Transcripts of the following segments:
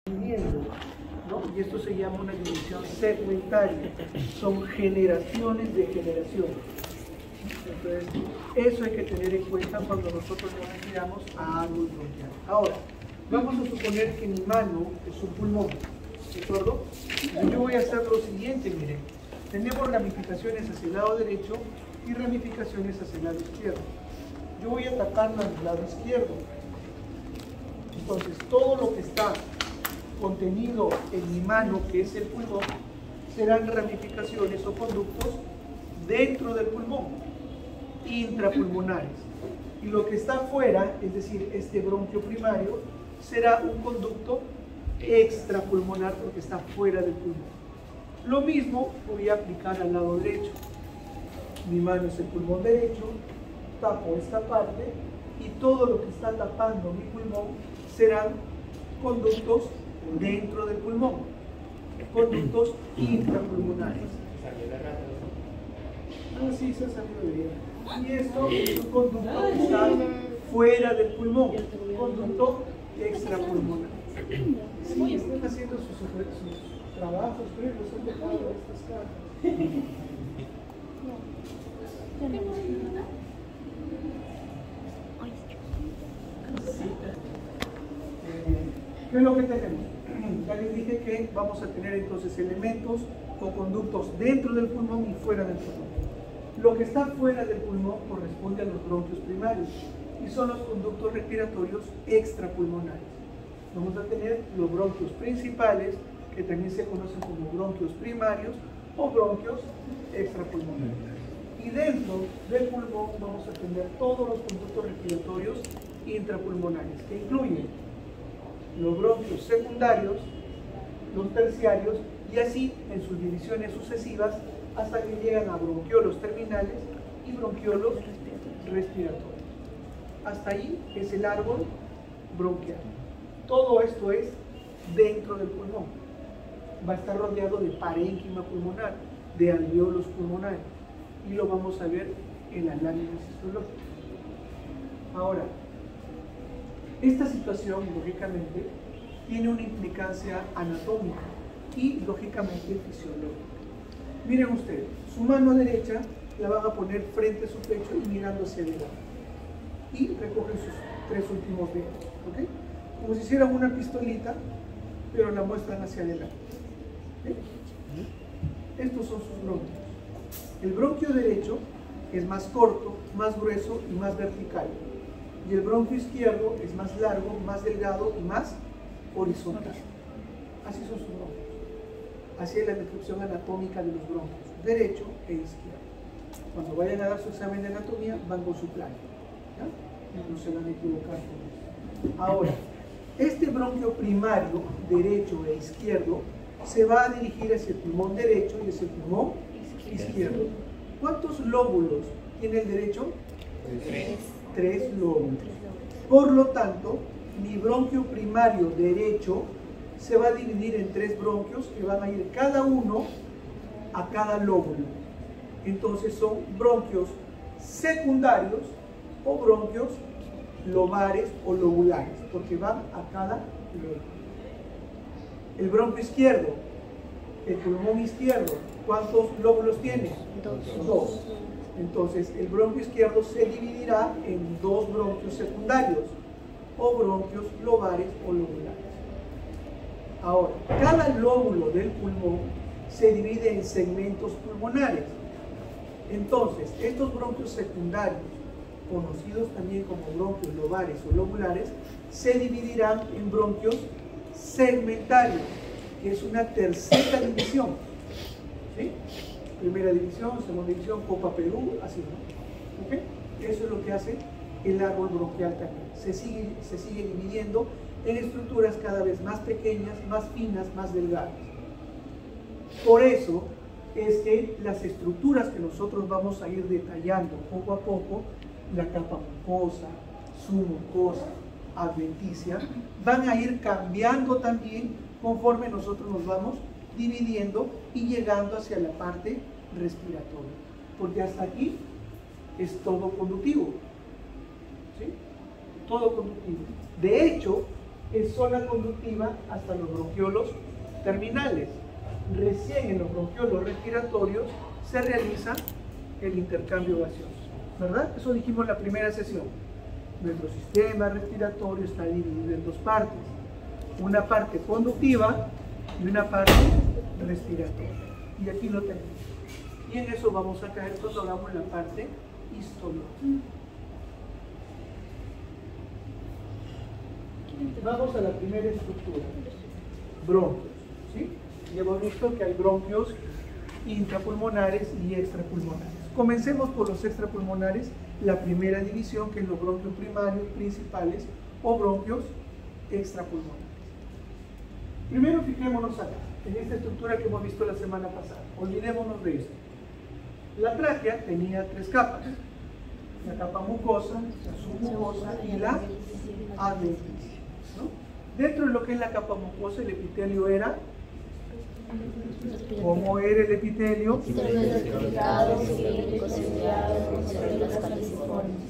¿no? Y esto se llama una división segmentaria, son generaciones de generaciones. Entonces, eso hay que tener en cuenta cuando nosotros nos refiramos a árbol bronquial. Ahora, vamos a suponer que mi mano es un pulmón, ¿de acuerdo? Yo voy a hacer lo siguiente, miren, tenemos ramificaciones hacia el lado derecho y ramificaciones hacia el lado izquierdo. Yo voy a atacarlo al lado izquierdo. Entonces, todo lo que está contenido en mi mano, que es el pulmón, serán ramificaciones o conductos dentro del pulmón, intrapulmonares. Y lo que está afuera, es decir, este bronquio primario, será un conducto extrapulmonar porque está fuera del pulmón. Lo mismo voy a aplicar al lado derecho. Mi mano es el pulmón derecho, tapo esta parte y todo lo que está tapando mi pulmón serán conductos dentro del pulmón, conductos intrapulmonares. Ah, sí, se ha salido de bien. Y esto es un conducto que está fuera del pulmón, conducto extrapulmonar. Sí, están haciendo sus trabajos, pero los han dejado estas cajas. ¿Qué es lo que tenemos? Ya les dije que vamos a tener entonces elementos o conductos dentro del pulmón y fuera del pulmón. Lo que está fuera del pulmón corresponde a los bronquios primarios y son los conductos respiratorios extrapulmonares. Vamos a tener los bronquios principales, que también se conocen como bronquios primarios o bronquios extrapulmonares. Y dentro del pulmón vamos a tener todos los conductos respiratorios intrapulmonares, que incluyen los bronquios secundarios, los terciarios, y así en sus divisiones sucesivas hasta que llegan a bronquiolos terminales y bronquiolos respiratorios. Hasta ahí es el árbol bronquial. Todo esto es dentro del pulmón. Va a estar rodeado de parénquima pulmonar, de alvéolos pulmonares, y lo vamos a ver en las láminas histológicas. Ahora, esta situación, lógicamente, tiene una implicancia anatómica y, lógicamente, fisiológica. Miren ustedes, su mano derecha la van a poner frente a su pecho y mirando hacia adelante. Y recogen sus tres últimos dedos, ¿ok? Como si hicieran una pistolita, pero la muestran hacia adelante. ¿Okay? Estos son sus bronquios. El bronquio derecho es más corto, más grueso y más vertical. Y el bronquio izquierdo es más largo, más delgado y más horizontal. Así son sus bronquios. Así es la descripción anatómica de los bronquios, derecho e izquierdo. Cuando vayan a dar su examen de anatomía, van con su plano. ¿Ya? No se van a equivocar con eso. Ahora, este bronquio primario, derecho e izquierdo, se va a dirigir hacia el pulmón derecho y hacia el pulmón izquierdo. ¿Cuántos lóbulos tiene el derecho? Tres lóbulos. Por lo tanto, mi bronquio primario derecho se va a dividir en tres bronquios que van a ir cada uno a cada lóbulo. Entonces son bronquios secundarios o bronquios lobares o lobulares, porque van a cada lóbulo. El bronquio izquierdo, el pulmón izquierdo, ¿cuántos lóbulos tiene? Dos. Entonces, el bronquio izquierdo se dividirá en dos bronquios secundarios, o bronquios lobares o lobulares. Ahora, cada lóbulo del pulmón se divide en segmentos pulmonares. Entonces, estos bronquios secundarios, conocidos también como bronquios lobares o lobulares, se dividirán en bronquios segmentarios, que es una tercera división. ¿Sí? Primera división, segunda división, Copa Perú, así, ¿no? ¿Okay? Eso es lo que hace el árbol bronquial también. Se sigue dividiendo en estructuras cada vez más pequeñas, más finas, más delgadas. Por eso es que las estructuras que nosotros vamos a ir detallando poco a poco, la capa mucosa, submucosa, adventicia, van a ir cambiando también conforme nosotros nos vamos dividiendo y llegando hacia la parte respiratoria, porque hasta aquí es todo conductivo, ¿sí? Todo conductivo. De hecho, es zona conductiva hasta los bronquiolos terminales. Recién en los bronquiolos respiratorios se realiza el intercambio gaseoso, ¿verdad? Eso dijimos en la primera sesión. Nuestro sistema respiratorio está dividido en dos partes, una parte conductiva y una parte respiratoria. Y aquí lo tenemos. Y en eso vamos a caer cuando hagamos la parte histológica. Vamos a la primera estructura, bronquios, ¿sí? Y hemos visto que hay bronquios intrapulmonares y extrapulmonares. Comencemos por los extrapulmonares, la primera división, que es los bronquios primarios, principales o bronquios extrapulmonares. Primero fijémonos acá, en esta estructura que hemos visto la semana pasada. Olvidémonos de esto. La tráquea tenía tres capas: la capa mucosa, la submucosa y la adventicia, ¿no? Dentro de lo que es la capa mucosa, el epitelio era... ¿Cómo era el epitelio?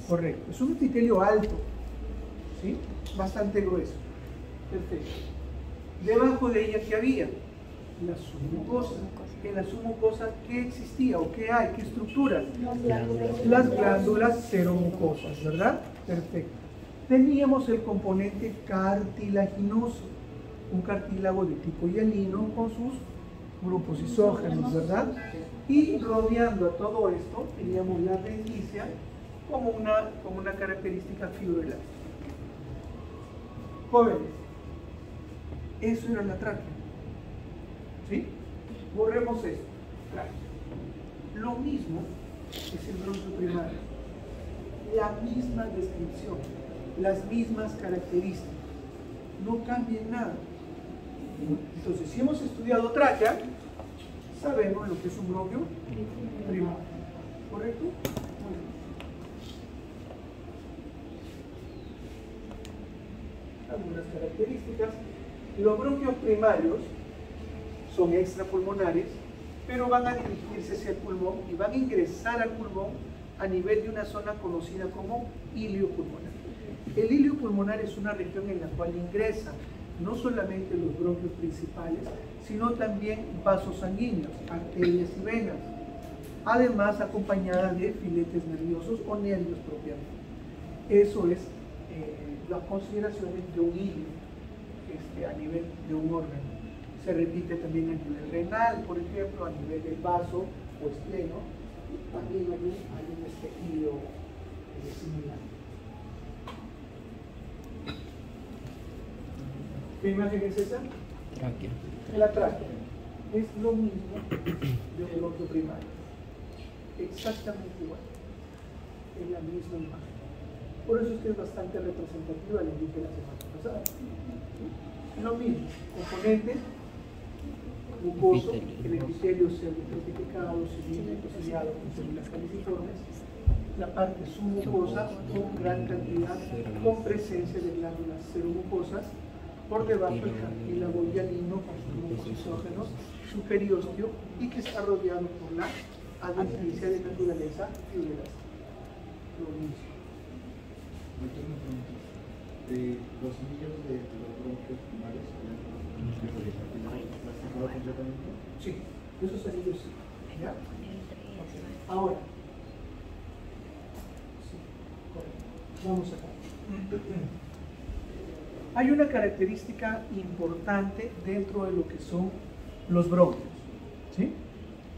Correcto, es un epitelio alto, ¿sí? Bastante grueso. Perfecto. Debajo de ella, ¿qué había? La submucosa. En la submucosa, ¿qué existía o qué hay? ¿Qué estructura? Las glándulas seromucosas, ¿verdad? Perfecto. Teníamos el componente cartilaginoso, un cartílago de tipo hialino con sus grupos isógenos, ¿verdad? Y rodeando a todo esto teníamos la adventicia como una característica fibroelástica. Jóvenes, eso era la tráquea, ¿sí? Borremos esto, tráquea. Lo mismo es el bronquio primario, la misma descripción, las mismas características, no cambia en nada. Entonces, si hemos estudiado tráquea, sabemos lo que es un bronquio primario, ¿correcto? Muy bien. Algunas características. Los bronquios primarios son extrapulmonares, pero van a dirigirse hacia el pulmón y van a ingresar al pulmón a nivel de una zona conocida como ilio pulmonar. El ilio pulmonar es una región en la cual ingresan no solamente los bronquios principales, sino también vasos sanguíneos, arterias y venas, además acompañada de filetes nerviosos o nervios propiamente. Eso es las consideraciones de un ilio a nivel de un órgano. Se repite también a nivel renal, por ejemplo, a nivel del vaso o espleno, también hay un ilio similar. ¿Qué imagen es esa? Tráquea. La tráquea. Es lo mismo de un bronquio primario. Exactamente igual. Es la misma imagen. Por eso es bastante representativa, les dije la semana pasada. Lo mismo, componente mucoso, el epitelio certificado, cilíndrico, ciliado, con células caliciformes, la parte submucosa con gran cantidad, con presencia de glándulas seromucosas, por debajo el cartílago hialino con sus grupos isógenos, su periósteo, y que está rodeado por la adventicia de naturaleza fibroelástica. Lo mismo. Los anillos de los bronquios primarios, completamente. Sí, esos anillos sí. ¿Ya? Ahora, sí, correcto. Vamos acá. Hay una característica importante dentro de lo que son los bronquios, ¿sí?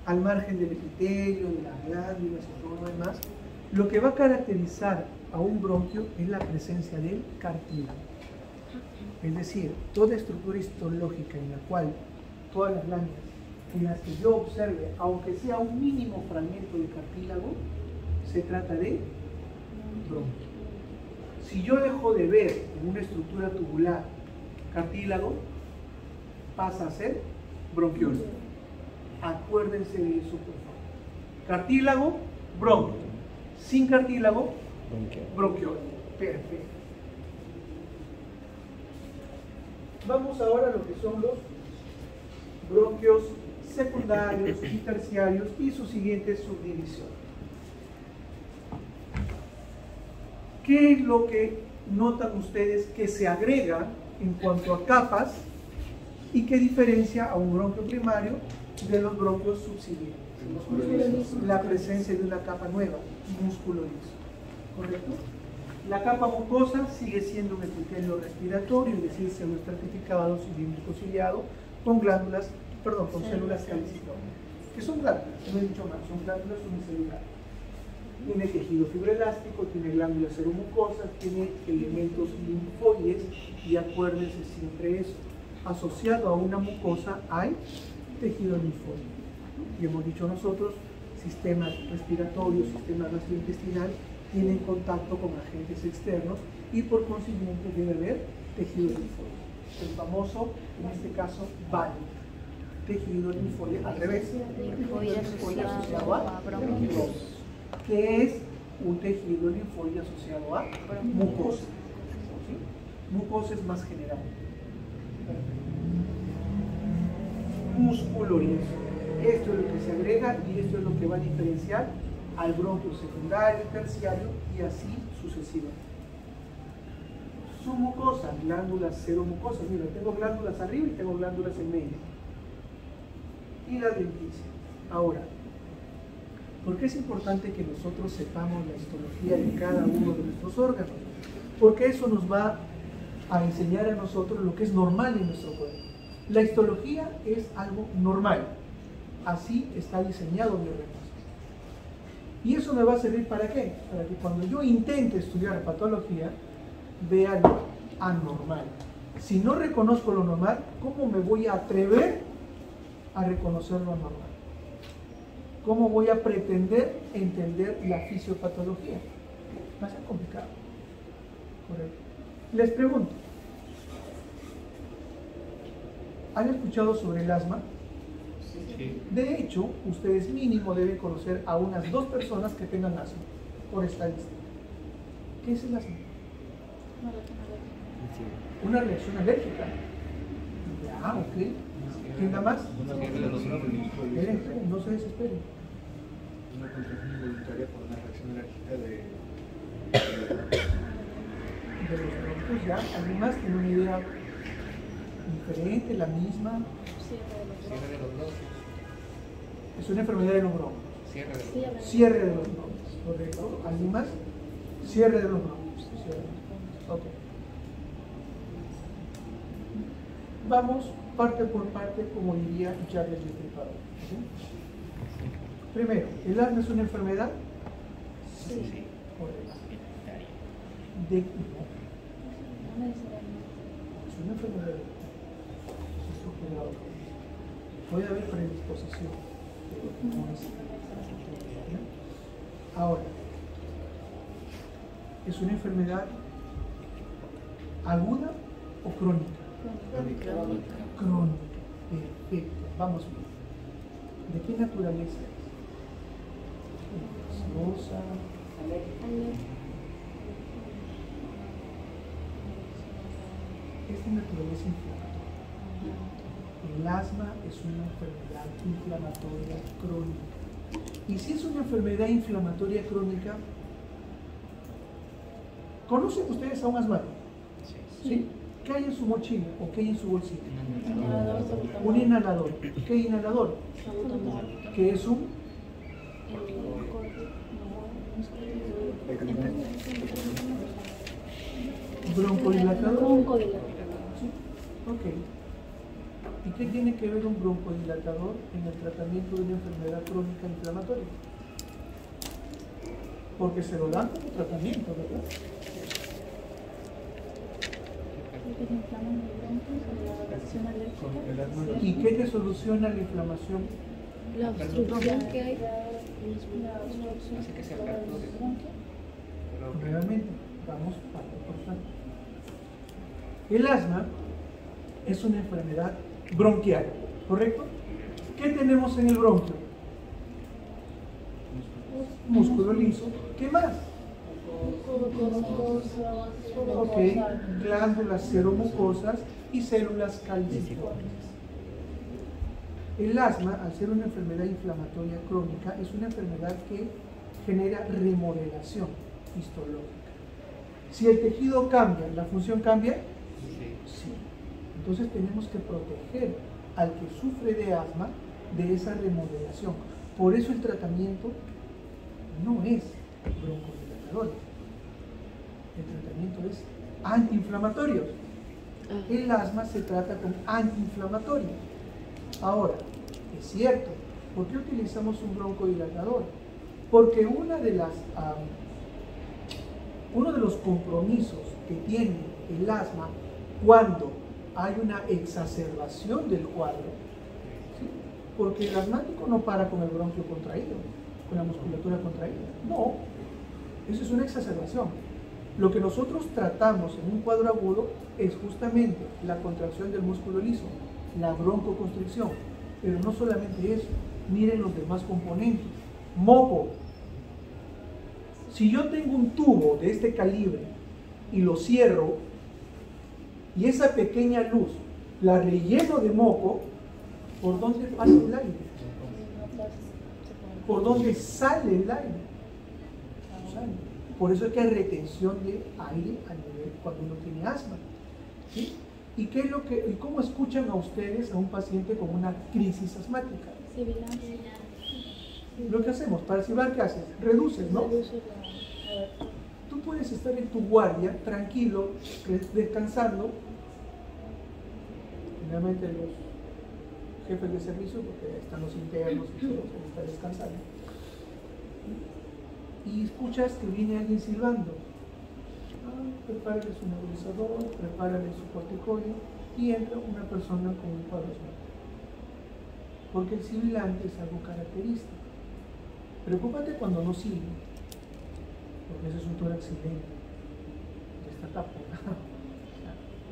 Al margen del epitelio, de las glándulas y todo lo demás, lo que va a caracterizar a un bronquio es la presencia del cartílago. Es decir, toda estructura histológica en la cual todas las glándulas en las que yo observe, aunque sea un mínimo fragmento de cartílago, se trata de bronquio. Si yo dejo de ver en una estructura tubular cartílago, pasa a ser bronquiolo. Acuérdense de eso, por favor. Cartílago, bronquio. Sin cartílago, bronquiolo. Perfecto. Vamos ahora a lo que son los bronquios secundarios y terciarios y sus siguientes subdivisiones. ¿Qué es lo que notan ustedes que se agrega en cuanto a capas y que diferencia a un bronquio primario de los bronquios subsiguientes. La presencia de una capa nueva, músculo liso. ¿Correcto? La capa mucosa sigue siendo un epitelio respiratorio, es decir, pseudoestratificado, cilíndrico ciliado, con células calciformes. ¿Qué son glándulas? No he dicho más, son glándulas unicelulares. Tiene tejido fibroelástico, tiene glándulas seromucosas, tiene elementos linfoides, y acuérdense siempre eso. Asociado a una mucosa hay tejido linfoide. Y hemos dicho nosotros, sistema respiratorio, sistema gastrointestinal, tienen contacto con agentes externos y por consiguiente debe haber tejido linfoide. El famoso, en este caso, VAL, tejido linfoide al revés. Linfoide asociado a bronquiosis. ¿Qué es un tejido linfoide asociado a mucosa? ¿Sí? Mucosa es más general. Músculo liso. Esto es lo que se agrega y esto es lo que va a diferenciar al bronquio secundario, terciario y así sucesivamente. Su mucosa, glándulas seromucosas. Mira, tengo glándulas arriba y tengo glándulas en medio. Y la denticia. Ahora, ¿por qué es importante que nosotros sepamos la histología de cada uno de nuestros órganos? Porque eso nos va a enseñar a nosotros lo que es normal en nuestro cuerpo. La histología es algo normal. Así está diseñado mi organismo. ¿Y eso me va a servir para qué? Para que cuando yo intente estudiar patología, vea lo anormal. Si no reconozco lo normal, ¿cómo me voy a atrever a reconocer lo anormal? ¿Cómo voy a pretender entender la fisiopatología? Va a ser complicado. Correcto. Les pregunto, ¿han escuchado sobre el asma? Sí. De hecho, ustedes mínimo deben conocer a unas 2 personas que tengan asma, por estadística. ¿Qué es el asma? Una reacción alérgica. Ya, ok. ¿Quién da más? Esperen, no se desesperen. Una contracción involuntaria por una reacción alérgica de los bronquios. Ya, ¿alguien más tiene una idea diferente, la misma? Cierre de los bronquios. Es una enfermedad de los bronquios. Cierre de los bronquios. Correcto. ¿Alguien más? Cierre de los bronquios. Ok. Vamos parte por parte, como diría Charles el Destripador. ¿Sí? Primero, ¿el asma es una enfermedad? Sí. Correcto. ¿De qué? Es una enfermedad. Puede haber predisposición, pero no es. Ahora, ¿es una enfermedad aguda o crónica? Crónica. Perfecto. Vamos bien. ¿De qué naturaleza es? Infecciosa, es de naturaleza inflamatoria. El asma es una enfermedad inflamatoria crónica. Y si es una enfermedad inflamatoria crónica, ¿conocen ustedes a un asmático? ¿Sí? ¿Qué hay en su mochila o qué hay en su bolsillo? Un inhalador. ¿Qué inhalador? ¿Qué es un? ¿Broncodilatador? Sí. Ok. ¿Y qué tiene que ver un broncodilatador en el tratamiento de una enfermedad crónica inflamatoria? Porque se lo dan como tratamiento, ¿verdad? ¿Y qué te soluciona la inflamación? La obstrucción que hay. Hace que se aperture. Realmente, vamos parte por parte. El asma es una enfermedad bronquial, ¿correcto? ¿Qué tenemos en el bronquio? Músculo liso. ¿Qué más? Ok, glándulas seromucosas y células calciformes. El asma, al ser una enfermedad inflamatoria crónica, es una enfermedad que genera remodelación histológica. Si el tejido cambia, ¿la función cambia? Sí. Entonces tenemos que proteger al que sufre de asma de esa remodelación. Por eso el tratamiento no es broncodilatador. El tratamiento es antiinflamatorio. El asma se trata con antiinflamatorios. Ahora, es cierto, ¿por qué utilizamos un broncodilatador? Porque uno de los compromisos que tiene el asma cuando hay una exacerbación del cuadro, ¿sí? Porque el asmático no para con el bronquio contraído, con la musculatura contraída. No, eso es una exacerbación. Lo que nosotros tratamos en un cuadro agudo es justamente la contracción del músculo liso, la broncoconstricción, pero no solamente eso, miren los demás componentes. Moco. Si yo tengo un tubo de este calibre y lo cierro y esa pequeña luz la relleno de moco, ¿por dónde pasa el aire? ¿Por dónde sale el aire? No sale. Por eso es que hay retención de aire a nivel cuando uno tiene asma. ¿Sí? ¿Y qué es y cómo escuchan a ustedes a un paciente con una crisis asmática? Lo que hacemos para silbar, ¿qué haces? Reduces, ¿no? Tú puedes estar en tu guardia, tranquilo, descansando. Generalmente los jefes de servicio, porque están los internos y todos están descansando. Y escuchas que viene alguien silbando. Prepárale su nebulizador, prepárale su corticoide y entra una persona con un cuadro asmático. Porque el sibilante es algo característico. Preocúpate cuando no silbe, porque ese es un tórax silente, está taponado.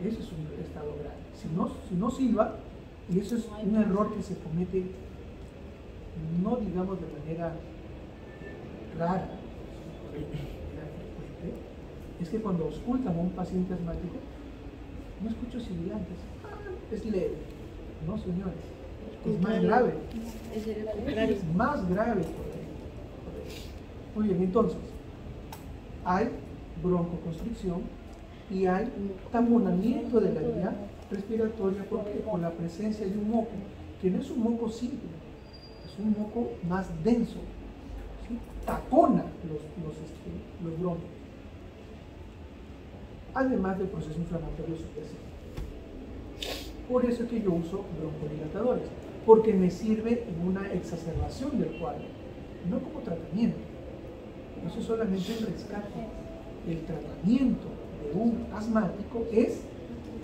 Ese es un estado grave. Si no silba, y eso es un error que se comete, no digamos de manera rara, es que cuando auscultan a un paciente asmático, no escucho sibilantes. Es leve. No, señores. Es más grave. Es más grave todavía. Muy bien, entonces, hay broncoconstricción y hay taponamiento de la vía respiratoria porque por la presencia de un moco, que no es un moco simple, es un moco más denso, ¿sí? Tapona los bronquios, además del proceso inflamatorio subyacente. Por eso es que yo uso broncodilatadores, porque me sirve en una exacerbación del cuadro, no como tratamiento. Eso es solamente el rescate. El tratamiento de un asmático es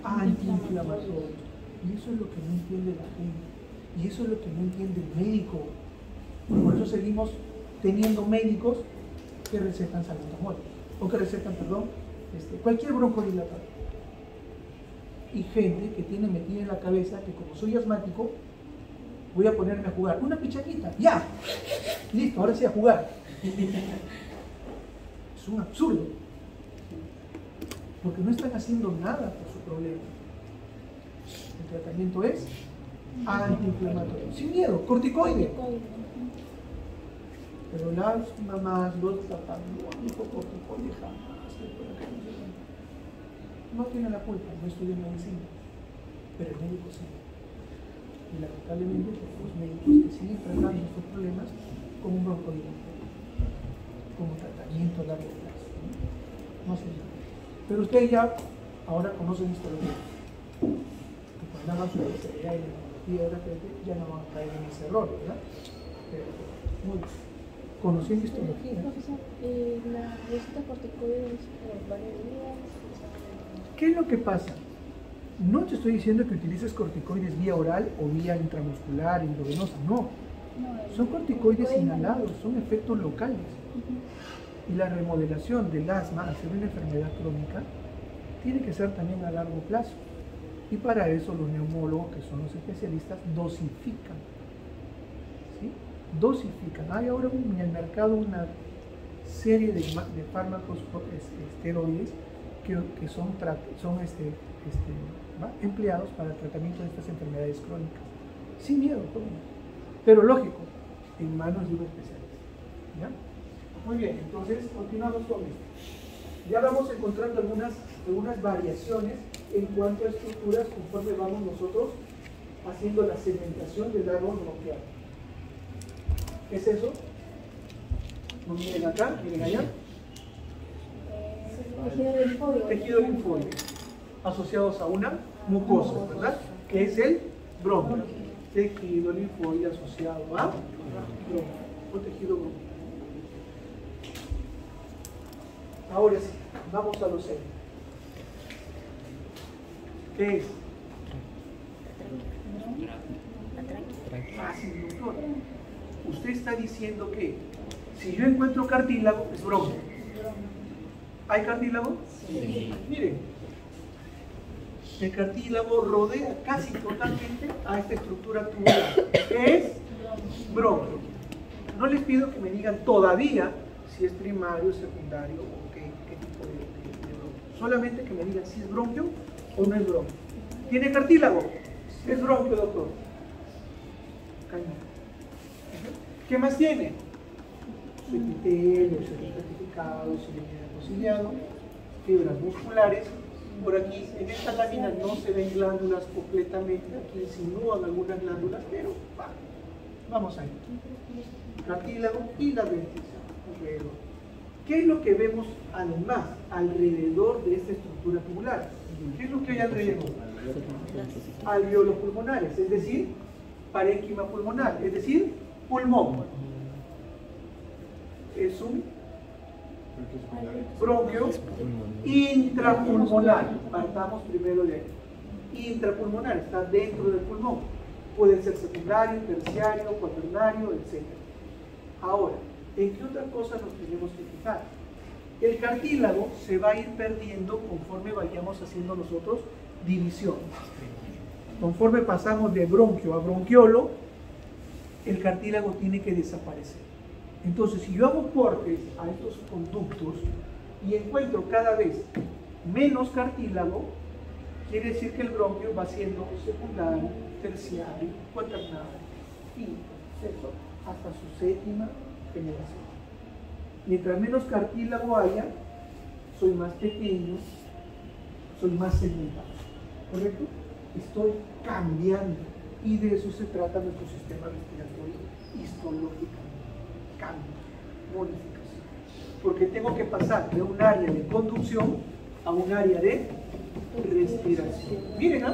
antiinflamatorio. Y eso es lo que no entiende la gente. Y eso es lo que no entiende el médico. Por eso seguimos teniendo médicos que recetan salbutamol, o que recetan, cualquier broncodilatador. Y gente que tiene metida en la cabeza que como soy asmático, voy a ponerme a jugar. Una pichaquita, ya. Listo, ahora sí a jugar. Es un absurdo. Porque no están haciendo nada por su problema. El tratamiento es antiinflamatorio. Sin miedo, corticoide. Pero las mamás, los papás, no, hijo, corticoide jamás. No tiene la culpa, no estudia medicina, pero el médico sí. Y lamentablemente tenemos médicos que siguen tratando estos problemas como un broncodilatador, como tratamiento a largo plazo. No sé nada. Pero ustedes ya ahora conocen histología. Y cuando hagan su especialidad en neumología de repente ya no van a caer en ese error, ¿verdad? Pero muy bien. Conociendo histología. Profesor, la receta corticoides por varios días. ¿Qué es lo que pasa? No te estoy diciendo que utilices corticoides vía oral o vía intramuscular, endovenosa, no. Son corticoides inhalados, son efectos locales. Y la remodelación del asma, al ser una enfermedad crónica, tiene que ser también a largo plazo. Y para eso los neumólogos, que son los especialistas, dosifican. ¿Sí? Dosifican. Hay ahora en el mercado una serie de fármacos esteroides que son empleados para el tratamiento de estas enfermedades crónicas. Sin miedo, pero lógico, en manos de un especialista. ¿Ya? Muy bien, entonces continuamos con esto. Ya vamos encontrando algunas variaciones en cuanto a estructuras conforme vamos nosotros haciendo la segmentación del árbol bronquial. ¿Qué es eso? No miren acá, miren allá. Tejido linfoide, asociados a una mucosa, ¿verdad? Que es el bronquio. Tejido linfoide asociado a bronquio, o tejido bronquial. Ahora sí, vamos a lo serio. ¿Qué es? Fácil, doctor. Usted está diciendo que si yo encuentro cartílago, es bronquio. ¿Hay cartílago? Sí. Miren, el cartílago rodea casi totalmente a esta estructura tubular, que es bronquio. No les pido que me digan todavía si es primario, secundario o qué tipo de bronquio. Solamente que me digan si es bronquio o no es bronquio. ¿Tiene cartílago? Es bronquio, doctor. ¿Qué más tiene? Su epitelio, su estratificado, su líquido conciliado, fibras musculares. Por aquí, en esta lámina no se ven glándulas completamente, aquí insinúan algunas glándulas, pero vamos ahí. Cartílago y la ventilación alrededor. ¿Qué es lo que vemos además alrededor de esta estructura tubular? ¿Qué es lo que hay alrededor? Alveolos pulmonares, es decir, parénquima pulmonar, es decir, pulmón. Es un bronquio intrapulmonar. Partamos primero de ahí. Intrapulmonar, está dentro del pulmón. Puede ser secundario, terciario, cuaternario, etc. Ahora, ¿en qué otra cosa nos tenemos que fijar? El cartílago se va a ir perdiendo conforme vayamos haciendo nosotros división. Conforme pasamos de bronquio a bronquiolo, el cartílago tiene que desaparecer. Entonces, si yo hago cortes a estos conductos y encuentro cada vez menos cartílago, quiere decir que el bronquio va siendo secundario, terciario, cuaternario, quinto, sexto, hasta su séptima generación. Mientras menos cartílago haya, soy más pequeño, soy más segmentado. ¿Correcto? Estoy cambiando. Y de eso se trata nuestro sistema respiratorio histológicamente. Cambio, modificación. Porque tengo que pasar de un área de conducción a un área de respiración. Miren,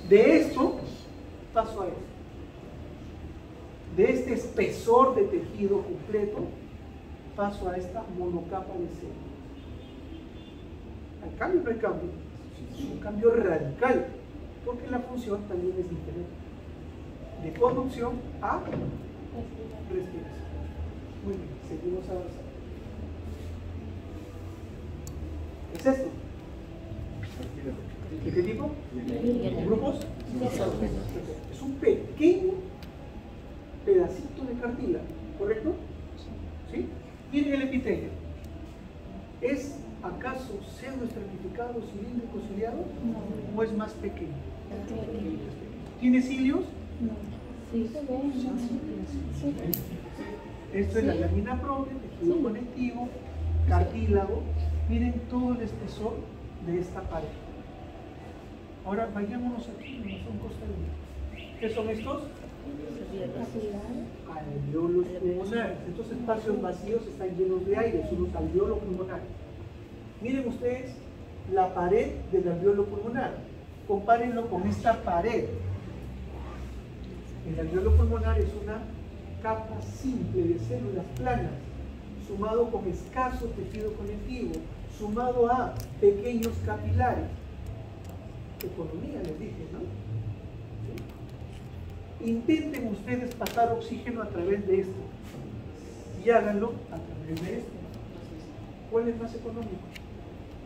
de esto paso a esto. De este espesor de tejido completo paso a esta monocapa de células. ¿Hay cambio o no hay cambio? Es un cambio radical, porque la función también es diferente. De conducción a respiración. Muy bien, seguimos avanzando. ¿Qué es esto? ¿De qué tipo? ¿Grupos? Es un pequeño pedacito de cartílago, ¿correcto? ¿Sí? Miren el epitelio. ¿Es acaso pseudoestratificado, cilíndrico, ciliado? ¿O es más pequeño? ¿Tiene cilios? Sí. Esto es la lámina propia, tejido conectivo, cartílago. Miren todo el espesor de esta pared. Ahora vayámonos aquí, no son costaditos. ¿Qué son estos? Alveolos pulmonares. Estos espacios vacíos están llenos de aire, son los alveolos pulmonares. Miren ustedes la pared del alveolo pulmonar. Compárenlo con esta pared. El alveolo pulmonar es una capa simple de células planas, sumado con escaso tejido conectivo, sumado a pequeños capilares. Economía, les dije, ¿no? ¿Sí? Intenten ustedes pasar oxígeno a través de esto y háganlo a través de esto. ¿Cuál es más económico?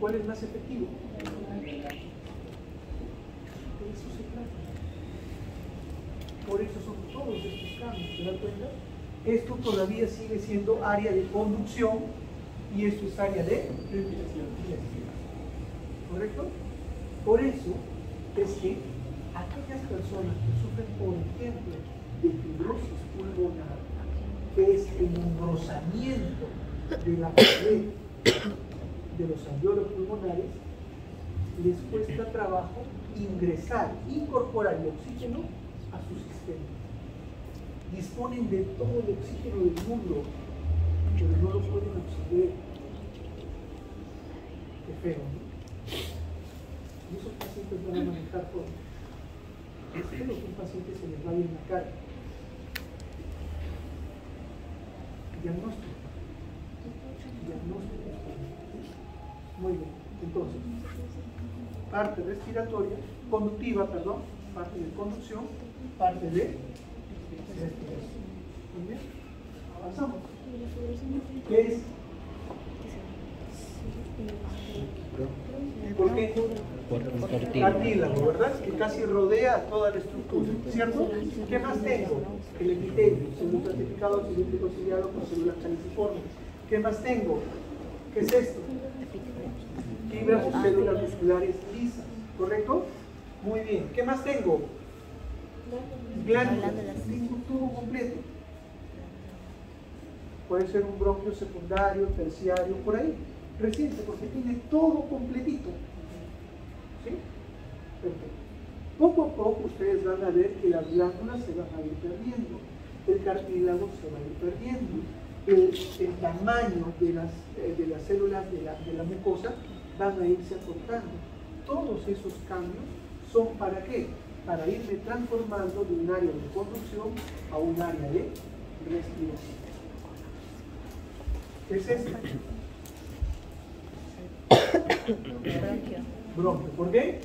¿Cuál es más efectivo? De eso se trata. Por eso son todos estos cambios, ¿se dan cuenta? Esto todavía sigue siendo área de conducción y esto es área de respiración. ¿Correcto? Por eso es que aquellas personas que sufren, por ejemplo, de fibrosis pulmonar, que es el engrosamiento de la pared de los alveolos pulmonares, les cuesta trabajo ingresar, incorporar el oxígeno a su sistema. Disponen de todo el oxígeno del mundo, pero no lo pueden absorber. Qué feo, ¿no? Y esos pacientes van a manejar todo. Espero que un paciente se les vaya en la cara. Diagnóstico. Muy bien. Entonces, parte respiratoria, conductiva, perdón, parte de conducción, parte de respiración. Muy bien. Avanzamos. ¿Qué es? ¿Por qué? Cartílago, ¿verdad? Que casi rodea toda la estructura, ¿cierto? ¿Qué más tengo? El epitelio, células estratificadas, cilíndrico ciliado con células caliciformes. ¿Qué más tengo? ¿Qué es esto? Fibras o células musculares lisas, ¿correcto? Muy bien. ¿Qué más tengo? Glándulas. Tengo todo completo. Puede ser un bronquio secundario, terciario, por ahí. Reciente, porque tiene todo completito. ¿Sí? Perfecto. Poco a poco ustedes van a ver que las glándulas se van a ir perdiendo, el cartílago se va a ir perdiendo, el tamaño de las células de la mucosa van a irse acortando. Todos esos cambios son ¿para qué? Para irme transformando de un área de conducción a un área de respiración. ¿Qué es esto? Bronquio. ¿Por qué?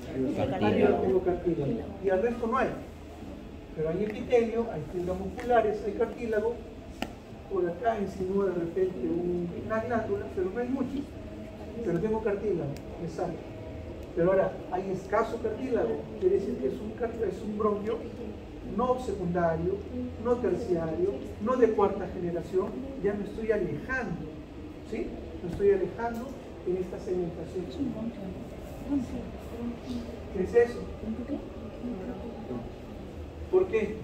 Aquí yo tengo cartílago. Y al resto no hay. Pero hay epitelio, hay fibras musculares, hay cartílago. Por acá insinúa de repente una glándula, pero no hay mucho. Pero tengo cartílago, me sale. Pero ahora, hay escaso cartílago, quiere decir que es un bronquio no secundario, no terciario, no de cuarta generación. Ya me estoy alejando, ¿sí? Me estoy alejando en esta segmentación. ¿Qué es eso? ¿Por qué?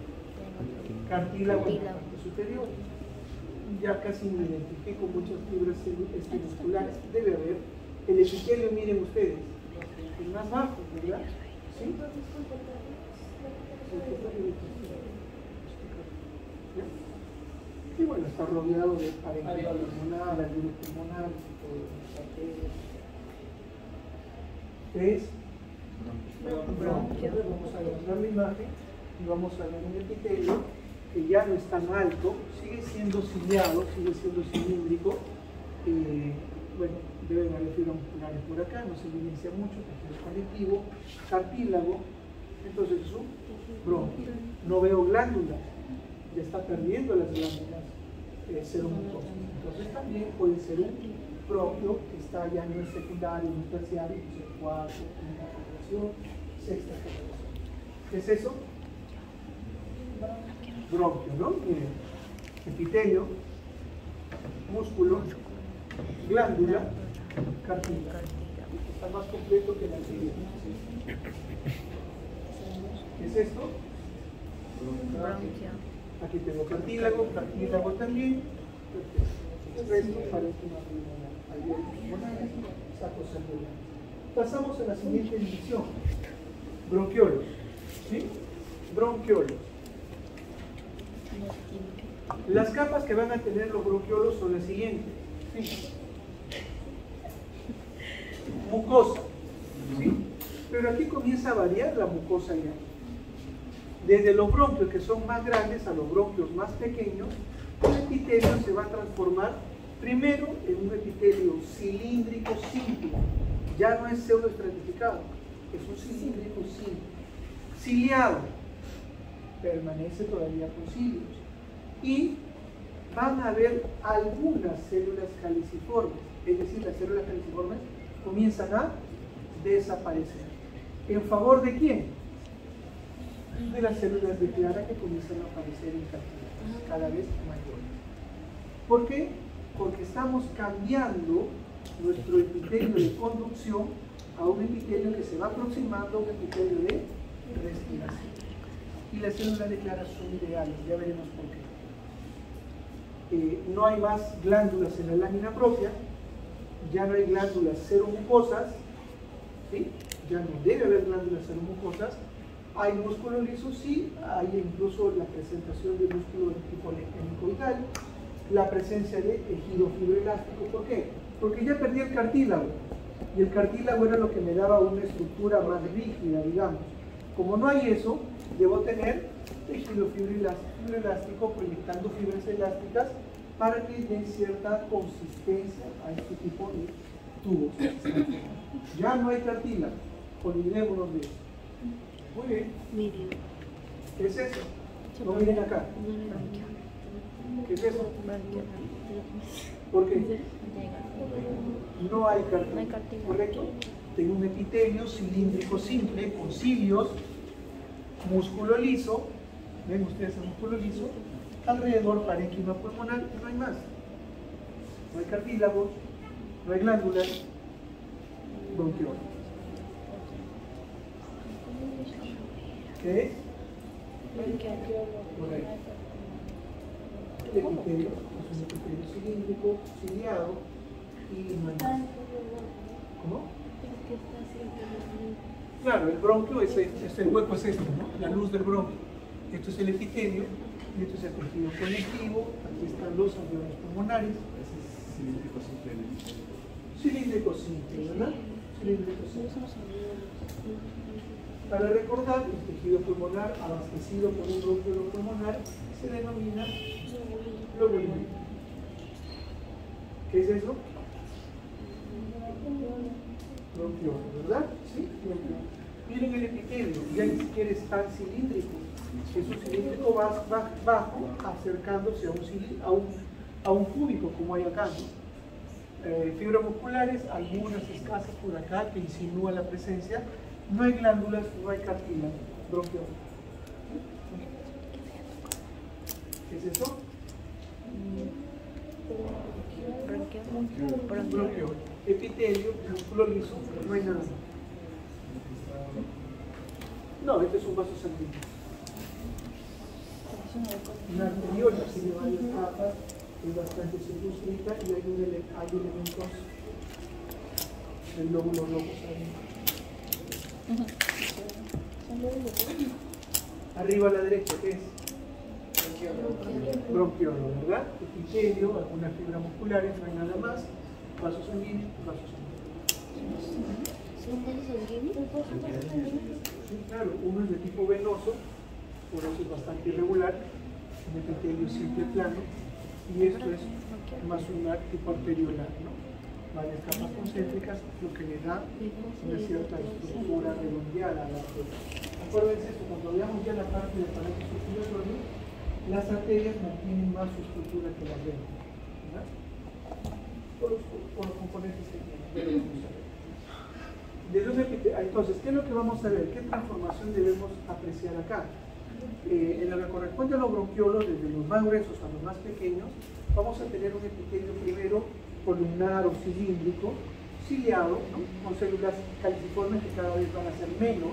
Cartílago en la parte superior. Ya casi me identifico muchas fibras musculares. Debe haber. El epitelio, miren ustedes, el más bajo, ¿verdad? ¿Sí? Y bueno, está rodeado de parénquima pulmonar, alveolos pulmonares y todo eso. ¿Qué es? Bronquio. Vamos a agrandar la imagen y vamos a ver un epitelio que ya no es tan alto, sigue siendo ciliado, sigue siendo cilíndrico. Bueno, deben haber fibras musculares por acá, no se evidencia mucho, porque es conectivo, cartílago. Entonces es un bronquio. No veo glándulas, ya está perdiendo las glándulas seromucosas. Entonces también puede ser un bronquio que está ya no es secundario, no es terciario, es el cuarto, quinta generación, sexta generación. ¿Qué es eso? Bronquio, ¿no? Miren, epitelio, músculo, glándula, cartílago. Está más completo que la anterior. ¿Qué es esto? Bronquio. Aquí tengo cartílago también. El resto parece una alveolos pulmonares, sacos alveolares. Pasamos a la siguiente división. Bronquiolos. ¿Sí? Bronquiolos. Las capas que van a tener los bronquiolos son las siguientes. ¿Sí? Mucosa. ¿Sí? Pero aquí comienza a variar la mucosa ya. Desde los bronquios que son más grandes a los bronquios más pequeños, el epitelio se va a transformar primero en un epitelio cilíndrico simple. Ya no es pseudoestratificado, es un cilíndrico simple. Ciliado, permanece todavía con cilios. Y van a haber algunas células caliciformes, es decir, las células caliciformes comienzan a desaparecer. ¿En favor de quién? De las células de clara que comienzan a aparecer en cantidades cada vez mayores. ¿Por qué? Porque estamos cambiando nuestro epitelio de conducción a un epitelio que se va aproximando a un epitelio de respiración. Y las células de clara son ideales, ya veremos por qué. No hay más glándulas en la lámina propia, ya no hay glándulas seromucosas, ¿sí? ya no debe haber glándulas seromucosas. Hay músculo liso, sí, hay incluso la presentación de músculo de tipo hemicoidal, la presencia de tejido fibroelástico. ¿Por qué? Porque ya perdí el cartílago, y el cartílago era lo que me daba una estructura más rígida, digamos. Como no hay eso, debo tener tejido fibroelástico proyectando fibras elásticas para que den cierta consistencia a este tipo de tubos. Ya no hay cartílago, olvidémonos de eso. Muy bien. ¿Qué es eso? No miren acá. ¿Qué es eso? ¿Por qué? No hay cartílago. ¿Correcto? Tengo un epitelio cilíndrico simple con cilios, músculo liso. ¿Ven ustedes el músculo liso? Alrededor parénquima pulmonar y no hay más. No hay cartílagos, no hay glándulas, bronquiolos. ¿Qué es? Correcto. El epitelio es un epitelio cilíndrico, ciliado y no hay más. ¿Cómo? Claro, el bronquio es el hueco es esto, ¿no? La luz del bronquio. Esto es el epitelio y esto es el tejido conectivo. Aquí están los alveolos pulmonares. Ese es cilíndrico simple. Cilíndrico simple, ¿verdad? Cilíndrico simple. Para recordar, el tejido pulmonar abastecido por un bronquiolo pulmonar se denomina lobulino. ¿Qué es eso? Bronquiolo, ¿verdad? Sí, bronquiolo. Miren el epitelio, ya ni siquiera es tan cilíndrico. Es un cilíndrico bajo, acercándose a un cúbico, como hay acá, ¿no? Fibras musculares, algunas escasas por acá que insinúan la presencia. No hay glándulas, no hay cartílago, bronquiolo. ¿Qué es eso? Bronquiolo. Epitelio, músculo liso, pero no hay nada. No, este es un vaso sanguíneo. La arteriola tiene varias capas, es bastante circunscrita y hay elementos del lóbulo rojo sanguíneo. Arriba a la derecha, ¿qué es? Bronquiolo, ¿verdad? Epitelio, algunas fibras musculares, no hay nada más. Vasos sanguíneos, vasos sanguíneos. Sí, claro, uno es de tipo venoso, por eso es bastante irregular, un epitelio simple plano, y esto es más un tipo arteriolar, ¿no? Varias capas concéntricas, lo que le da una cierta estructura redondeada a la arteria. Acuérdense esto, cuando veamos ya la parte del aparato circulatorio, las arterias mantienen más su estructura que las venas, ¿verdad? Por los componentes que tienen. Entonces, ¿qué es lo que vamos a ver? ¿Qué transformación debemos apreciar acá? En lo que corresponde a los bronquiolos, desde los más gruesos a los más pequeños, vamos a tener un epitelio primero columnar o cilíndrico, ciliado, ¿no? Con células caliciformes que cada vez van a ser menos,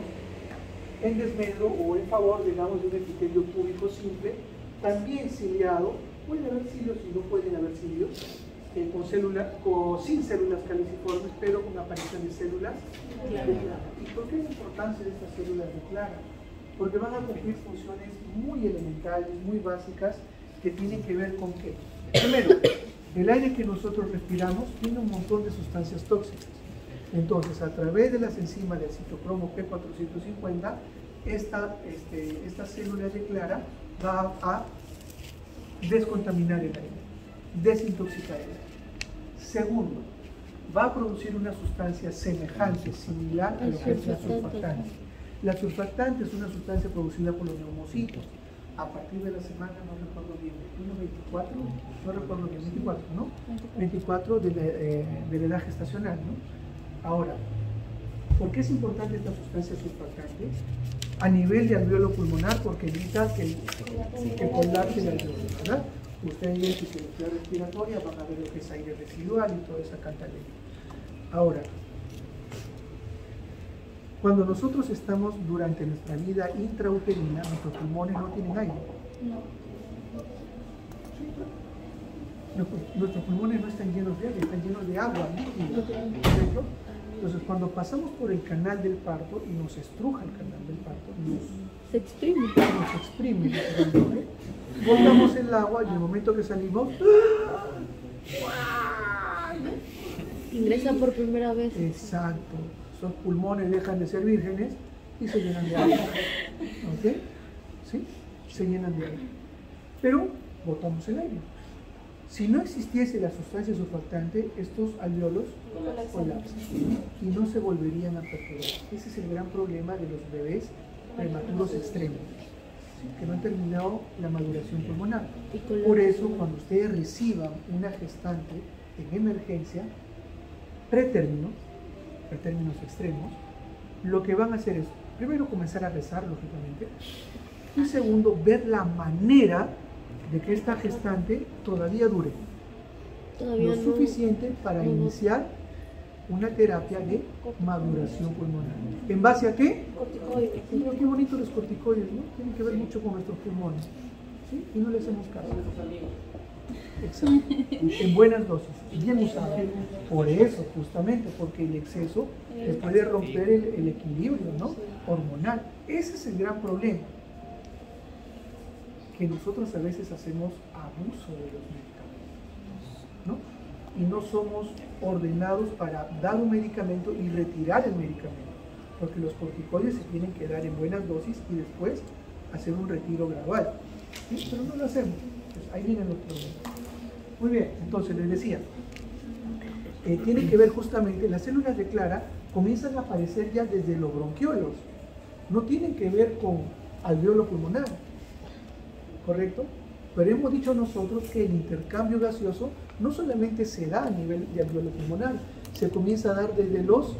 en desmedro o en favor, digamos, de un epitelio cúbico simple, también ciliado. Puede haber cilios y no pueden haber cilios, sin células caliciformes, pero con aparición de células de clara. ¿Y por qué la importancia de estas células de clara? Porque van a cumplir funciones muy elementales, muy básicas, que tienen que ver con qué. Primero, el aire que nosotros respiramos tiene un montón de sustancias tóxicas. Entonces, a través de las enzimas del citocromo P450, esta célula de clara va a descontaminar el aire, desintoxicar el aire. Segundo, va a producir una sustancia semejante, similar a lo que es la surfactante. La surfactante es una sustancia producida por los neumocitos. A partir de la semana, no recuerdo bien, 24, no recuerdo bien, 24, ¿no? 24 de la edad gestacional, ¿no? Ahora, ¿por qué es importante esta sustancia surfactante? A nivel de alveolo pulmonar, porque evita que colapse el alveolo, ¿verdad? Ustedes en fisiología respiratoria van a ver lo que es aire residual y toda esa cantaleta. Ahora, cuando nosotros estamos durante nuestra vida intrauterina, nuestros pulmones no tienen aire. Nuestros pulmones no están llenos de aire, están llenos de agua, líquido, ¿correcto? Entonces, cuando pasamos por el canal del parto y nos estruja el canal del parto, Se exprime. nos exprime, literalmente, botamos el agua y en el momento que salimos, Ingresa por primera vez. exacto, esos pulmones dejan de ser vírgenes y se llenan de aire. ¿Ok? ¿Sí? Se llenan de aire. Pero botamos el aire. Si no existiese la sustancia surfactante, estos alveolos colapsan y no se volverían a perforar. Ese es el gran problema de los bebés prematuros extremos, ¿sí? Que no han terminado la maduración pulmonar. Por eso, cuando ustedes reciban una gestante en emergencia, pretérminos extremos, lo que van a hacer es, primero, comenzar a rezar, lógicamente, y segundo, ver la manera de que esta gestante todavía dure Todavía lo no. suficiente para iniciar una terapia de maduración pulmonar. ¿En base a qué? Corticoides. Mira qué bonitos los corticoides, ¿no? Tienen que ver mucho con nuestros pulmones, ¿sí? Y no le hacemos caso. Exacto. En buenas dosis, bien usado. Por eso, justamente, porque el exceso les puede romper el equilibrio, ¿no? Hormonal. Ese es el gran problema. Que nosotros a veces hacemos abuso de los medicamentos, ¿no? Y no somos ordenados para dar un medicamento y retirar el medicamento, porque los corticoides se tienen que dar en buenas dosis y después hacer un retiro gradual, ¿sí? Pero no lo hacemos, pues ahí vienen los problemas. Muy bien, entonces les decía, tiene que ver justamente, las células de Clara comienzan a aparecer ya desde los bronquiolos, no tienen que ver con alveolo pulmonar, ¿correcto? Pero hemos dicho nosotros que el intercambio gaseoso no solamente se da a nivel de alveolo pulmonar, se comienza a dar desde los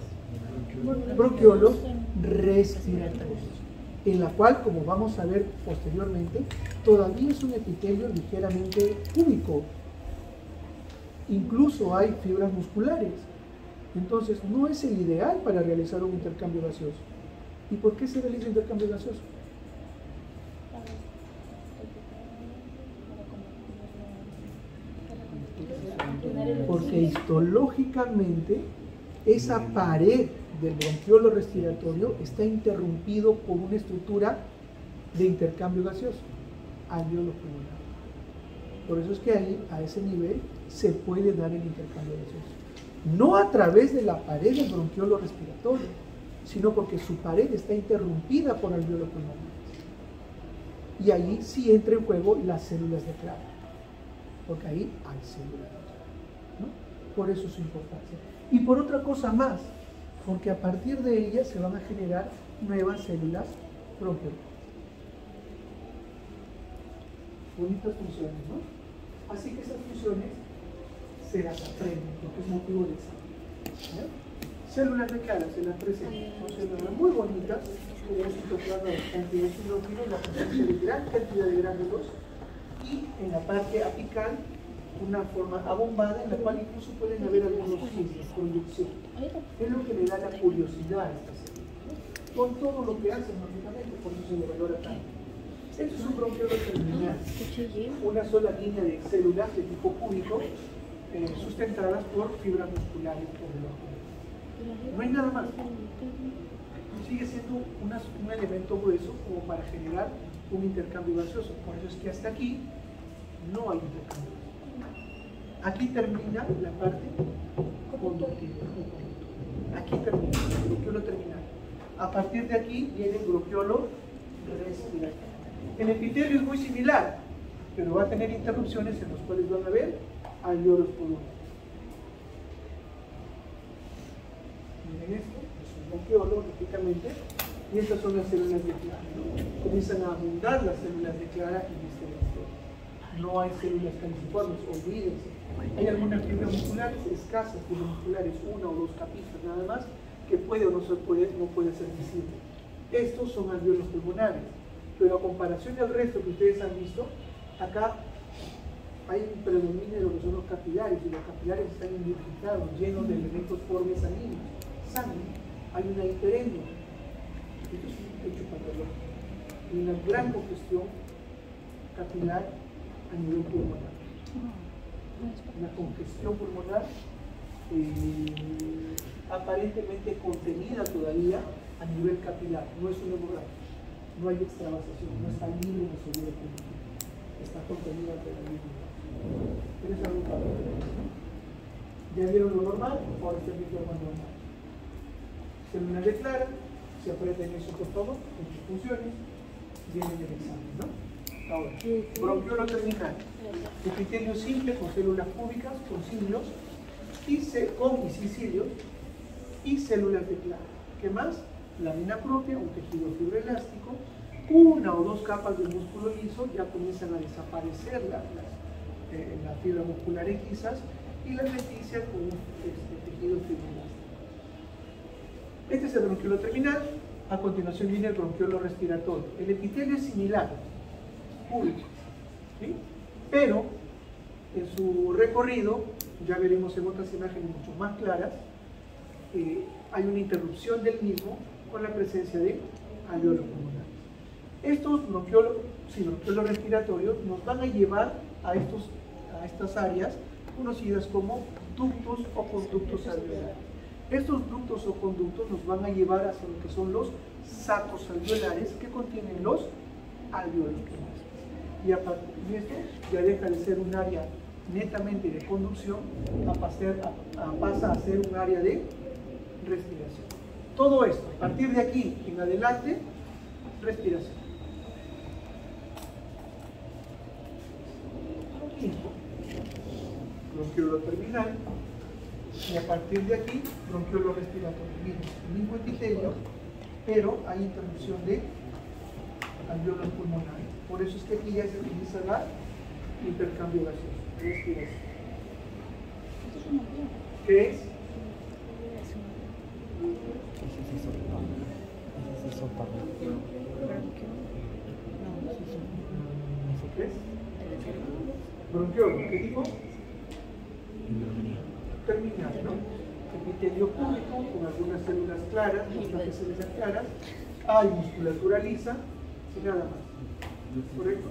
bronquiolos respiratorios, en la cual, como vamos a ver posteriormente, todavía es un epitelio ligeramente cúbico. Incluso hay fibras musculares. Entonces, no es el ideal para realizar un intercambio gaseoso. ¿Y por qué se realiza intercambio gaseoso? Porque histológicamente esa pared del bronquiolo respiratorio está interrumpido por una estructura de intercambio gaseoso, alveolo pulmonar. Por eso es que ahí, a ese nivel, se puede dar el intercambio gaseoso. No a través de la pared del bronquiolo respiratorio, sino porque su pared está interrumpida por alveolo pulmonar. Y ahí sí entra en juego las células de Clara, porque ahí hay células de Clara, ¿no? Por eso su importancia. Y por otra cosa más, porque a partir de ellas se van a generar nuevas células bronquiolales. Bonitas funciones, ¿no? Así que esas funciones se las aprenden, porque es motivo de examen. Células de Clara se las presento, son células muy bonitas, que es citoplasma bastante hidrógeno, la presencia de gran cantidad de gránulos, y en la parte apical una forma abombada en la cual incluso pueden haber algunos signos, conducción. Es lo que le da la curiosidad a esta célula, ¿no? Con todo lo que hacen, lógicamente, por eso se le valora tanto. Esto es un bronquiolo terminal, una sola línea de células de tipo cúbico sustentadas por fibras musculares por debajo. No hay nada más. Sigue siendo un elemento grueso como para generar un intercambio gaseoso. Por eso es que hasta aquí no hay intercambio gaseoso. Aquí termina la parte conductiva. Aquí termina el bronquiolo terminal. A partir de aquí viene el bronquiolo respiratorio. El epitelio es muy similar, pero va a tener interrupciones en los cuales van a haber alveolos pulmonares. Miren esto, es un bronquiolo, lógicamente, y estas son las células de Clara, ¿no? Comienzan a abundar las células de Clara en este bronquiolo. No hay células caliciformes, olvídense. Hay algunas fibras musculares, escasas fibras musculares, una o dos capitas nada más, que puede o no puede ser visible. Estos son alveolos pulmonares. Pero a comparación del resto que ustedes han visto, acá hay un predominio de lo que son los capilares, y los capilares están ingurgitados, llenos de elementos formes sanguíneos. Sangre, hay una hiperemia. Esto es un hecho patológico. Y una gran congestión capilar a nivel pulmonar. Una congestión pulmonar aparentemente contenida todavía a nivel capilar, no es un hemorragia, no hay extravasación, no está libre de soluble público, está contenida todavía. ¿Tienes algún cambio? ¿Ya vieron lo normal? Ahora está viendo lo normal. Célula declara, se aprenden eso por favor, en sus funciones, viene el examen, ¿no? Ahora, bronquiolo terminal, epitelio simple con células cúbicas, con cilios, con y sin cilios, y células de clara. ¿Qué más? Lámina propia, un tejido fibroelástico, una o dos capas de músculo liso, ya comienzan a desaparecer las fibras musculares lisas, y la lenticia con un tejido fibroelástico. Este es el bronquiolo terminal. A continuación viene el bronquiolo respiratorio. El epitelio es similar, público, ¿sí? Pero en su recorrido, ya veremos en otras imágenes mucho más claras, hay una interrupción del mismo con la presencia de alveolos pulmonares. Estos bronquiolos respiratorios nos van a llevar a estas áreas conocidas como ductos o conductos alveolares. Estos ductos o conductos nos van a llevar hacia lo que son los sacos alveolares que contienen los alveolos pulmonares. Y a partir de esto ya deja de ser un área netamente de conducción, pasa a ser un área de respiración. Todo esto, a partir de aquí en adelante, respiración. Bronquiolo terminal, y a partir de aquí, bronquiolo respiratorio. El mismo epitelio, pero hay interrupción de alveolos pulmonares. Por eso es que aquí ya se utiliza la intercambio gaseoso. Respiración. ¿Qué es? ¿Qué es? Bronquiolo, ¿qué tipo? Terminal, ¿no? Epitelio público con algunas células claras, bastantes células claras, hay musculatura lisa y nada más. ¿Correcto?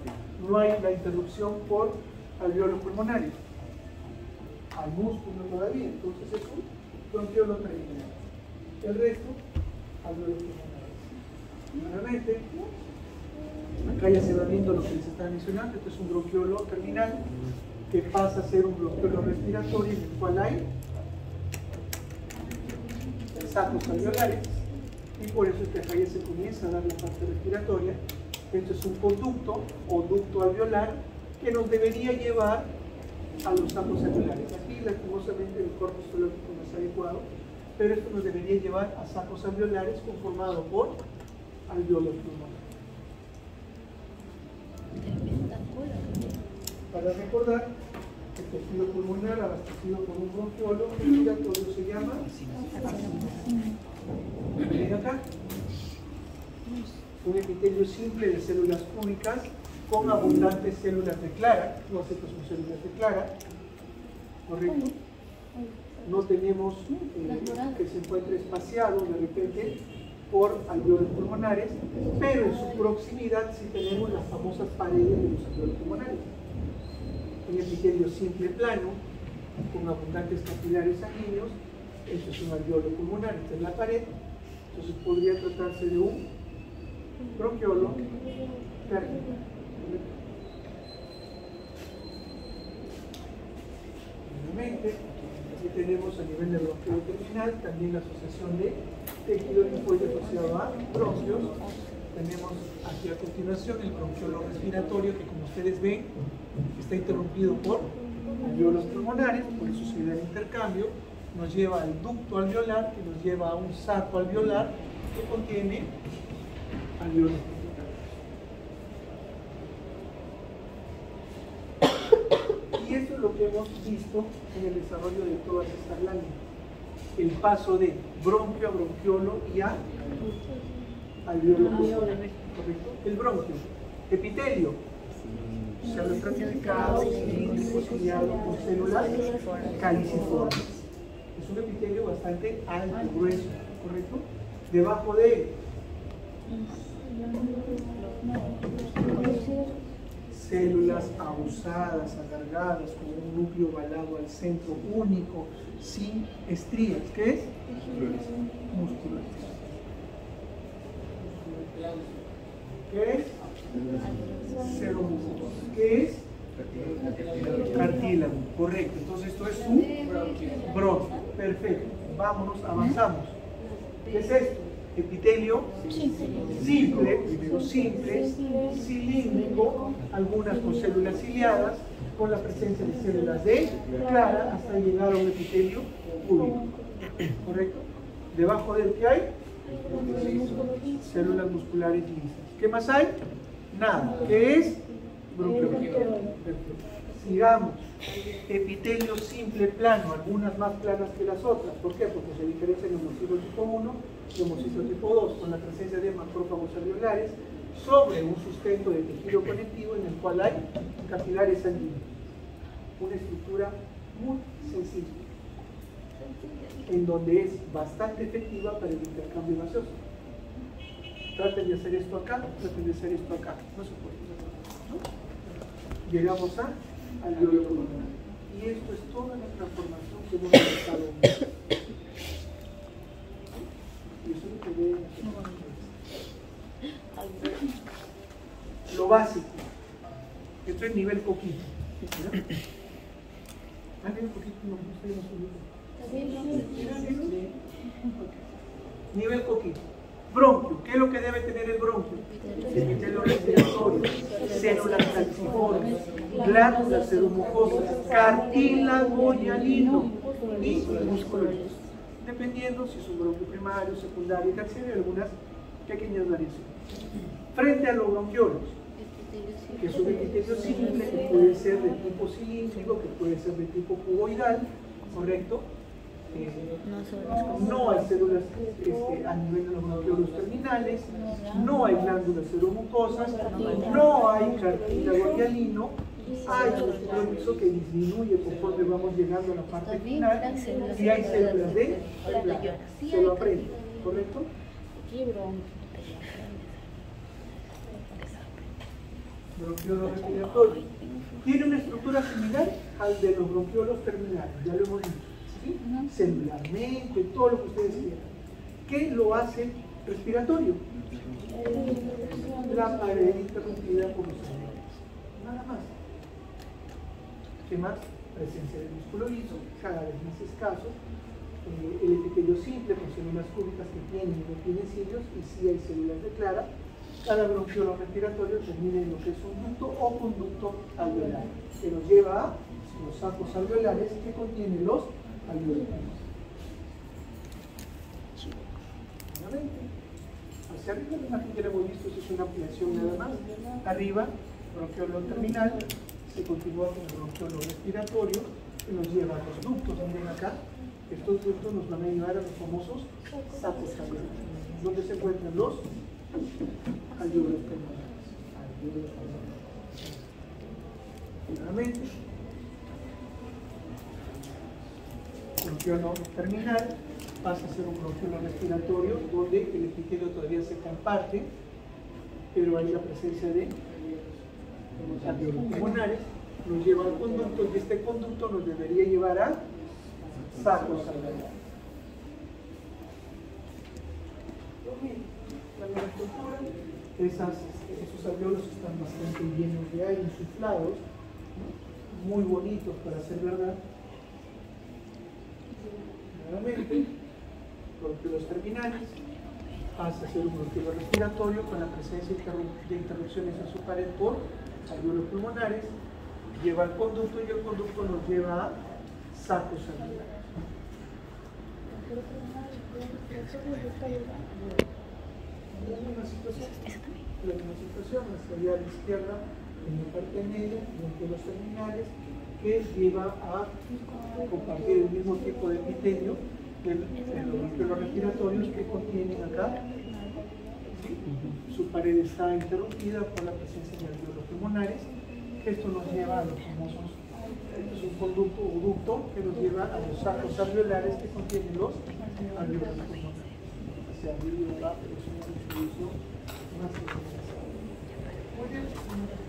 No hay la interrupción por alveolos pulmonares. Hay músculo todavía, entonces es un bronquiolo terminal. El resto, alveolos pulmonares. Nuevamente, acá ya se va viendo lo que les estaba mencionando. Esto es un bronquiolo terminal que pasa a ser un bronquiolo respiratorio en el cual hay sacos alveolares, y por eso es que acá ya se comienza a dar la parte respiratoria. Esto es un conducto o ducto alveolar que nos debería llevar a los sacos alveolares. Aquí lastimosamente el corte histológico no es adecuado, pero esto nos debería llevar a sacos alveolares conformados por alveolos pulmonares. Para recordar, el tejido pulmonar abastecido por un bronquiolo respiratorio se llama ven acá, un epitelio simple de células cúbicas con abundantes células de clara. Todas estas son células de clara, ¿correcto? No tenemos que se encuentre espaciado de repente por alveolos pulmonares, pero en su proximidad sí tenemos las famosas paredes de los alveolos pulmonares. Un epitelio simple plano, con abundantes capilares sanguíneos. Esto es un alveolo pulmonar, esta es la pared. Entonces podría tratarse de un bronquiolo terminal. Nuevamente, aquí tenemos a nivel de bronquiolo terminal también la asociación de tejido linfoide asociado a bronquios. Tenemos aquí a continuación el bronquiolo respiratorio, que como ustedes ven está interrumpido por alveolos pulmonares, por eso se da el intercambio. Nos lleva al ducto alveolar, que nos lleva a un saco alveolar que contiene alveolos pulmonares. Y esto es lo que hemos visto en el desarrollo de todas estas láminas. El paso de bronquio a bronquiolo y a alveolo pulmonar, ¿correcto? El bronquio, epitelio, estratificado, cilíndrico, ciliado, con células caliciformes. Es un epitelio bastante alto, grueso, ¿correcto? Debajo de él, Células abusadas, alargadas, con un núcleo ovalado al centro único, sin estrías. ¿Qué es? Musculares. ¿Qué es? Seromucosas. ¿Qué es? Cartílago. Correcto. Entonces esto es un bronquio. Perfecto. Vámonos, avanzamos. ¿Qué es esto? Epitelio simple, primero simple, cilíndrico, algunas con células ciliadas, con la presencia de células de clara hasta llegar a un epitelio púbico. ¿Correcto? Debajo del que hay células musculares lisas. ¿Qué más hay? Nada. ¿Qué es? Bronquio. Sigamos. Epitelio simple plano, algunas más planas que las otras. ¿Por qué? Porque se diferencian en hemocito tipo 1 y hemocito tipo 2, con la presencia de macrófagos alveolares sobre un sustento de tejido conectivo en el cual hay capilares sanguíneos. Una estructura muy sencilla, en donde es bastante efectiva para el intercambio gaseoso. Traten de hacer esto acá, traten de hacer esto acá. No se puede. ¿No? Llegamos al alveolo pulmonar. Y esto es toda la transformación que hemos realizado. Y eso es lo que deben hacer. Lo básico. Esto es nivel coquito. ¿No? Nivel coquito no nivel coquito. Bronquio. ¿Qué es lo que debe tener el bronquio? Epitelio respiratorio, células calciformes, glándulas seromucosas, cartílago hialino y músculos. Dependiendo si es un bronquio primario, secundario, terciario, y algunas pequeñas variaciones. Frente a los bronquiolos, que es un epitelio simple, que puede ser de tipo cilíndrico, que puede ser de tipo cuboidal, ¿correcto? No hay células a nivel de los bronquiolos terminales, no hay glándulas seromucosas, no hay cartílago hialino, hay un compromiso que disminuye conforme vamos llegando a la parte final y hay células de clara. Se lo aprende, ¿correcto? Bronquiolo respiratorio. Tiene una estructura similar al de los bronquiolos terminales, ya lo hemos dicho. ¿Sí? Celularmente, todo lo que ustedes quieran. ¿Qué lo hace respiratorio? La pared interrumpida por los celuloides. Nada más. ¿Qué más? Presencia de músculo liso, cada vez más escaso. El epitelio simple con células cúbicas que tienen y no tienen cilios, y sí hay células de clara. Cada bronquiolo respiratorio termina en lo que es un ducto o conducto alveolar, que nos lleva a los sacos alveolares que contienen los alveolos. Hacia arriba la imagen que hemos visto es una ampliación nada más. Arriba, bronquiolo terminal, se continúa con el bronquiolo respiratorio, que nos lleva a los ductos. Miren acá, estos ductos nos van a llevar a los famosos sacos alveolares, donde se encuentran los alveolos pulmonares. Nuevamente, bronquiolo terminal pasa a ser un bronquiolo respiratorio donde el epitelio todavía se comparte, pero hay la presencia de alveolos pulmonares, nos lleva al conducto y este conducto nos debería llevar a sacos alveolares. La nueva estructura, esos alveolos están bastante llenos de aire, insuflados, ¿no? Muy bonitos para ser verdad. Nuevamente, bronquiolos terminales, pasa a ser un bronquiolo respiratorio con la presencia de interrupciones en su pared por alveolos pulmonares, lleva al conducto y el conducto nos lleva a sacos alveolares. La misma situación, hacia allá a la izquierda, en la parte negra, bronquiolos terminales, que lleva a compartir el mismo tipo de epitelio de los bronquiolos respiratorios que contienen acá. ¿Sí? Su pared está interrumpida por la presencia de alveolos pulmonares. Esto nos lleva a los famosos, es un conducto o ducto que nos lleva a los sacos alveolares que contienen los alveolos pulmonares. Hacia arriba, pero es una distribución más especializada. Muy bien.